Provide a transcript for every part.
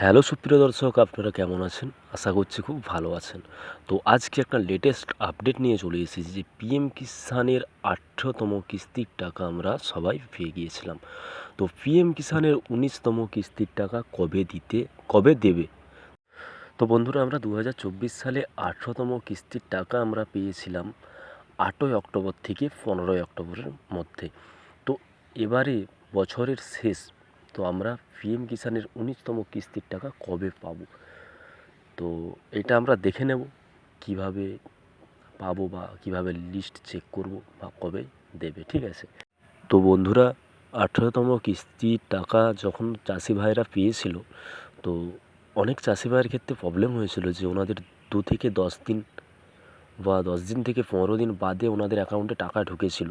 Hello সুপ্রিয় দর্শক, আপনারা কেমন আছেন? আশা করছি খুব ভালো আছেন। তো আজকে একটা লেটেস্ট আপডেট নিয়ে চলে এসেছি যে পিএম কিষানের ১৮তম কিস্তির টাকা আমরা সবাই পেয়ে গিয়েছিলাম। তো পিএম কিষানের ১৯তম কিস্তির টাকা কবে দেবে? তো বন্ধুরা, আমরা ২০২৪ সালে ১৮তম কিস্তির টাকা আমরা পেয়েছিলাম ৮ই অক্টোবর থেকে ১৫ই অক্টোবরের মধ্যে। তো এবারে বছরের শেষ, তো আমরা পিএম কিষানের ১৯তম কিস্তির টাকা কবে পাবো? তো এটা আমরা দেখে নেব কিভাবে পাবো বা কিভাবে লিস্ট চেক করব বা কবে দেবে, ঠিক আছে? তো বন্ধুরা, ১৮তম কিস্তির টাকা যখন চাষি ভাইরা পেয়েছিল, তো অনেক চাষি ভাইয়ের ক্ষেত্রে প্রবলেম হয়েছিল যে ওনাদের ২ থেকে ১০ দিন বা ১০ দিন থেকে ১৫ দিন বাদে ওনাদের অ্যাকাউন্টে টাকা ঢুকেছিল।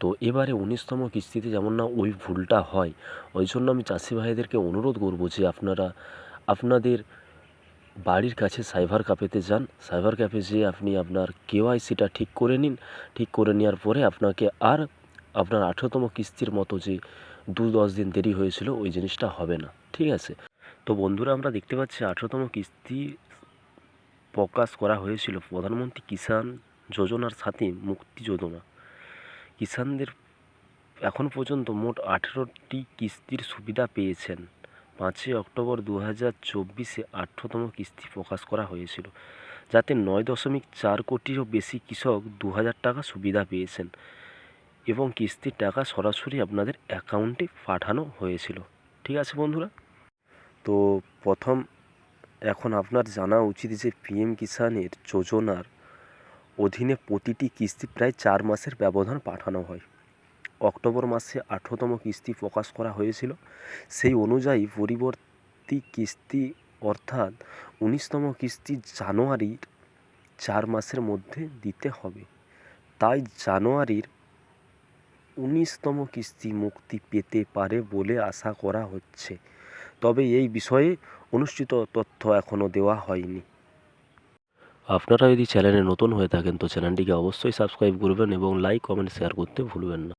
তো এবারে ১৯তম কিস্তিতে যেমন না ওই ভুলটা হয়, ওই জন্য আমি চাষি ভাইদেরকে অনুরোধ করব যে আপনারা আপনাদের বাড়ির কাছে সাইবার ক্যাফেতে যান। সাইবার ক্যাফে যেয়ে আপনি আপনার কেওয়াইসিটা ঠিক করে নিন। ঠিক করে নেওয়ার পরে আপনাকে আর আপনার ১৮তম কিস্তির মতো যে ২-১০ দিন দেরি হয়েছিল ওই জিনিসটা হবে না, ঠিক আছে? তো বন্ধুরা, আমরা দেখতে পাচ্ছি ১৮তম কিস্তি প্রকাশ করা হয়েছিল প্রধানমন্ত্রী কিষাণ যোজনার সাথে মুক্তি যোজনা। কিষাণদের এখন পর্যন্ত মোট ১৮টি কিস্তির সুবিধা পেয়েছেন। ৫ই অক্টোবর ২০২৪-এ ১৮তম কিস্তি প্রকাশ করা হয়েছিল, যাতে ৯.৪ কোটিরও বেশি কৃষক ২,০০০ টাকা সুবিধা পেয়েছেন এবং কিস্তির টাকা সরাসরি আপনাদের অ্যাকাউন্টে পাঠানো হয়েছিল। ঠিক আছে বন্ধুরা? তো এখন আপনার জানা উচিত যে পিএম কিষাণের যোজনার অধীনে প্রতিটি কিস্তি প্রায় ৪ মাসের ব্যবধান পাঠানো হয়। অক্টোবর মাসে ১৮তম কিস্তি প্রকাশ করা হয়েছিল। সেই অনুযায়ী পরবর্তী কিস্তি অর্থাৎ ১৯তম কিস্তি জানুয়ারির ৪ মাসের মধ্যে দিতে হবে। তাই জানুয়ারির ১৯তম কিস্তি মুক্তি পেতে পারে বলে আশা করা হচ্ছে। তবে এই বিষয়ে অনুষ্ঠিত তথ্য এখনও দেওয়া হয়নি। আপনারা যদি চ্যানেলে নতুন হয়ে থাকেন তো চ্যানেলটিকে অবশ্যই সাবস্ক্রাইব করবেন এবং লাইক, কমেন্ট, শেয়ার করতে ভুলবেন না।